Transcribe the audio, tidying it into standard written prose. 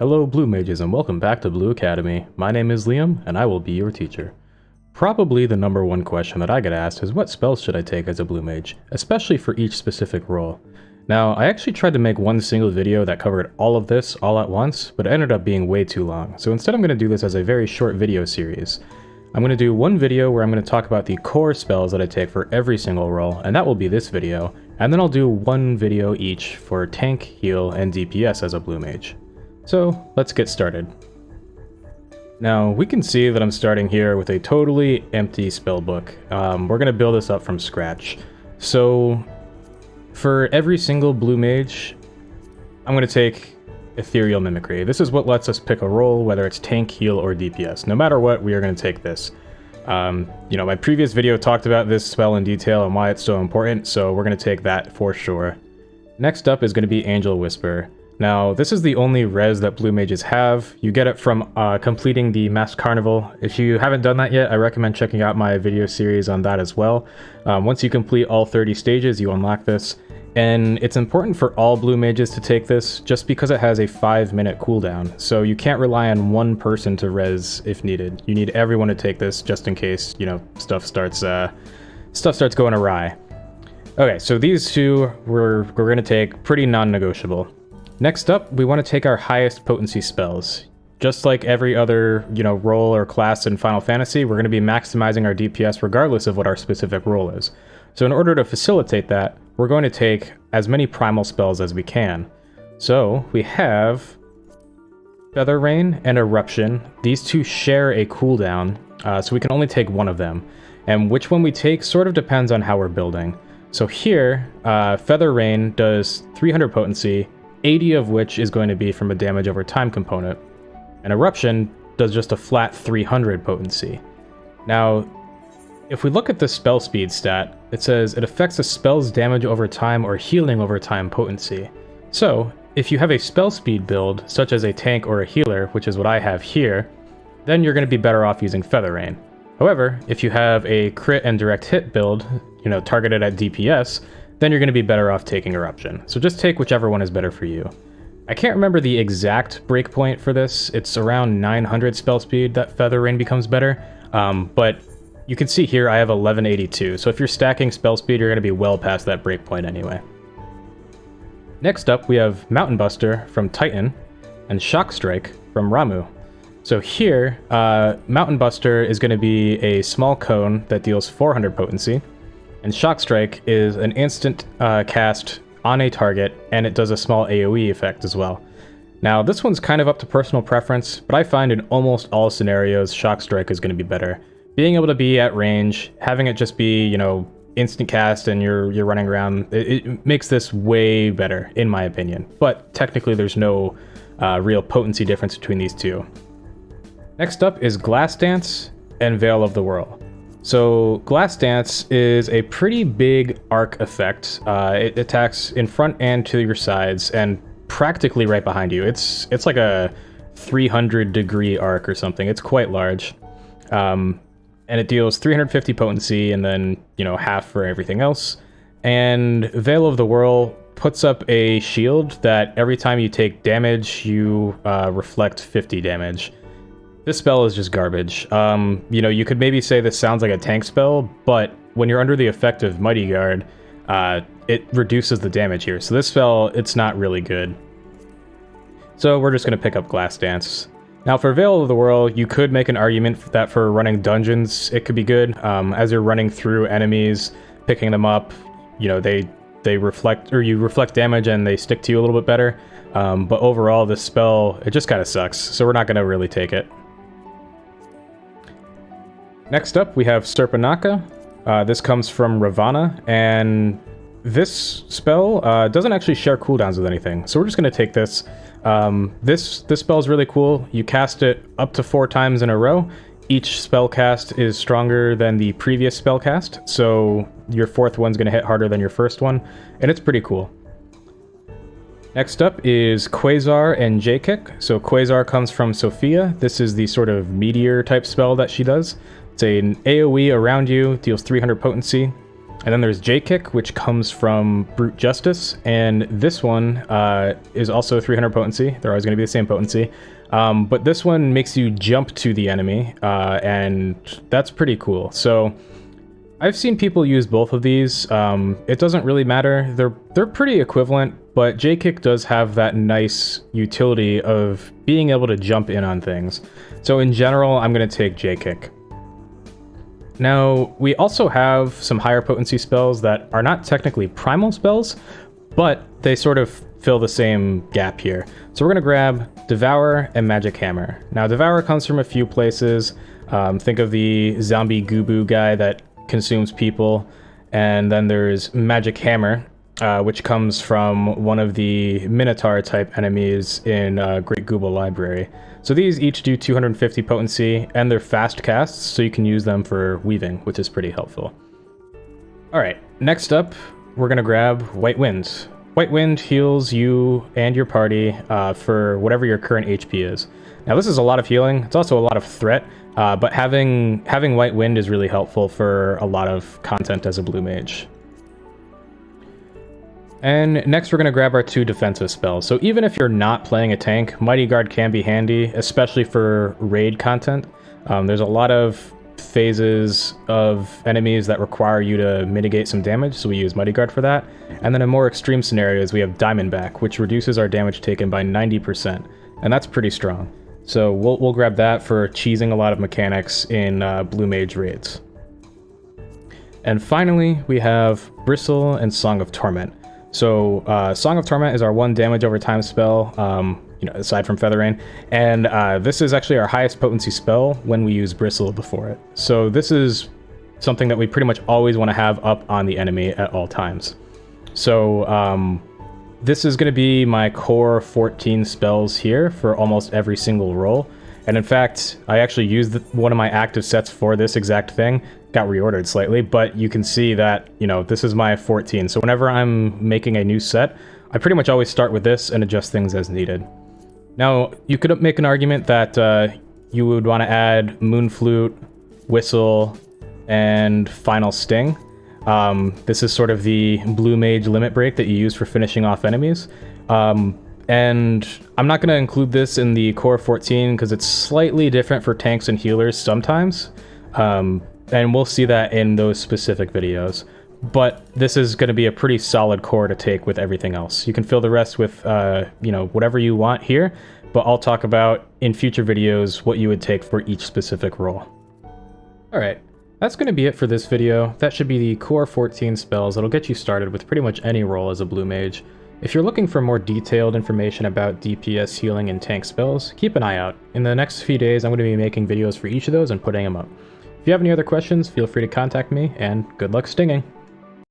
Hello Blue Mages and welcome back to Blue Academy. My name is Liam and I will be your teacher. Probably the number one question that I get asked is what spells should I take as a Blue Mage, especially for each specific role. Now, I actually tried to make one single video that covered all of this all at once, but it ended up being way too long. So instead I'm going to do this as a very short video series. I'm going to do one video where I'm going to talk about the core spells that I take for every single role, and that will be this video, and then I'll do one video each for tank, heal, and DPS as a Blue Mage. So let's get started. Now we can see that I'm starting here with a totally empty spellbook. We're going to build this up from scratch. So for every single Blue Mage, I'm going to take Ethereal Mimicry. This is what lets us pick a role, whether it's tank, heal, or DPS. No matter what, we are going to take this. My previous video talked about this spell in detail and why it's so important, so we're going to take that for sure. Next up is going to be Angel Whisper. Now, this is the only res that Blue Mages have. You get it from completing the Masked Carnival. If you haven't done that yet, I recommend checking out my video series on that as well. Once you complete all 30 stages, you unlock this. And it's important for all Blue Mages to take this, just because it has a 5-minute cooldown. So you can't rely on one person to res if needed. You need everyone to take this, just in case, stuff starts going awry. Okay, so these two we're going to take pretty non-negotiable. Next up, we want to take our highest potency spells. Just like every other, role or class in Final Fantasy, we're going to be maximizing our DPS regardless of what our specific role is. So in order to facilitate that, we're going to take as many primal spells as we can. So we have Feather Rain and Eruption. These two share a cooldown, so we can only take one of them. And which one we take sort of depends on how we're building. So here, Feather Rain does 300 potency, 80 of which is going to be from a damage over time component. And Eruption does just a flat 300 potency. Now, if we look at the spell speed stat, it says it affects a spell's damage over time or healing over time potency. So, if you have a spell speed build, such as a tank or a healer, which is what I have here, then you're going to be better off using Feather Rain. However, if you have a crit and direct hit build, targeted at DPS, then you're going to be better off taking Eruption. So just take whichever one is better for you. I can't remember the exact breakpoint for this. It's around 900 spell speed that Feather Rain becomes better, but you can see here I have 1182, so if you're stacking spell speed, you're going to be well past that breakpoint anyway. Next up, we have Mountain Buster from Titan and Shock Strike from Ramuh. So here, Mountain Buster is going to be a small cone that deals 400 potency, and Shock Strike is an instant cast on a target, and it does a small AoE effect as well. Now, this one's kind of up to personal preference, but I find in almost all scenarios, Shock Strike is going to be better. Being able to be at range, having it just be, instant cast and you're running around, it makes this way better, in my opinion. But technically, there's no real potency difference between these two. Next up is Glass Dance and Veil of the Whirl. So Glass Dance is a pretty big arc effect. It attacks in front and to your sides and practically right behind you. It's like a 300 degree arc or something. It's quite large. And it deals 350 potency and then, half for everything else. And Veil of the Whirl puts up a shield that every time you take damage, you reflect 50 damage. This spell is just garbage. You could maybe say this sounds like a tank spell, but when you're under the effect of Mighty Guard, it reduces the damage here. So this spell, it's not really good. So we're just going to pick up Glass Dance. Now for Veil of the Whirl, you could make an argument that for running dungeons, it could be good. As you're running through enemies, picking them up, they reflect, or you reflect damage and they stick to you a little bit better. But overall, this spell, it just kind of sucks. So we're not going to really take it. Next up, we have Pinaka. This comes from Ravana, and this spell doesn't actually share cooldowns with anything. So we're just going to take this. This spell is really cool. You cast it up to 4 times in a row. Each spell cast is stronger than the previous spell cast, so your 4th one's going to hit harder than your 1st one, and it's pretty cool. Next up is Quasar and J-Kick. So Quasar comes from Sophia. This is the sort of meteor type spell that she does. It's an AoE around you, deals 300 potency. And then there's J-Kick, which comes from Brute Justice, and this one is also 300 potency. They're always going to be the same potency. But this one makes you jump to the enemy, and that's pretty cool. So I've seen people use both of these. It doesn't really matter. They're pretty equivalent, but J-Kick does have that nice utility of being able to jump in on things. So in general, I'm going to take J-Kick. Now, we also have some higher potency spells that are not technically primal spells, but they sort of fill the same gap here. So we're going to grab Devour and Magic Hammer. Now, Devour comes from a few places. Think of the zombie Gubu guy that consumes people. And then there's Magic Hammer, which comes from one of the Minotaur type enemies in Great Gooble Library. So these each do 250 potency, and they're fast casts, so you can use them for weaving, which is pretty helpful. Alright, next up, we're going to grab White Wind. White Wind heals you and your party for whatever your current HP is. Now this is a lot of healing, it's also a lot of threat, but having White Wind is really helpful for a lot of content as a Blue Mage. And next we're going to grab our 2 defensive spells. So even if you're not playing a tank, Mighty Guard can be handy, especially for raid content. There's a lot of phases of enemies that require you to mitigate some damage, so we use Mighty Guard for that. And then in more extreme scenarios, we have Diamondback, which reduces our damage taken by 90%, and that's pretty strong. So we'll grab that for cheesing a lot of mechanics in Blue Mage raids. And finally, we have Bristle and Song of Torment. So Song of Torment is our 1 damage over time spell, aside from Feather Rain, and this is actually our highest potency spell when we use Bristle before it. So this is something that we pretty much always want to have up on the enemy at all times. So this is going to be my core 14 spells here for almost every single roll. And in fact, I actually used one of my active sets for this exact thing. Got reordered slightly, but you can see that, this is my 14. So whenever I'm making a new set, I pretty much always start with this and adjust things as needed. Now, you could make an argument that you would want to add Moon Flute, Whistle, and Final Sting. This is sort of the Blue Mage limit break that you use for finishing off enemies. And I'm not going to include this in the core 14 because it's slightly different for tanks and healers sometimes. And we'll see that in those specific videos. But this is going to be a pretty solid core to take with everything else. You can fill the rest with, whatever you want here, but I'll talk about in future videos what you would take for each specific role. Alright, that's going to be it for this video. That should be the core 14 spells that'll get you started with pretty much any role as a Blue Mage. If you're looking for more detailed information about DPS healing and tank spells, keep an eye out. In the next few days, I'm going to be making videos for each of those and putting them up. If you have any other questions, feel free to contact me, and good luck stinging!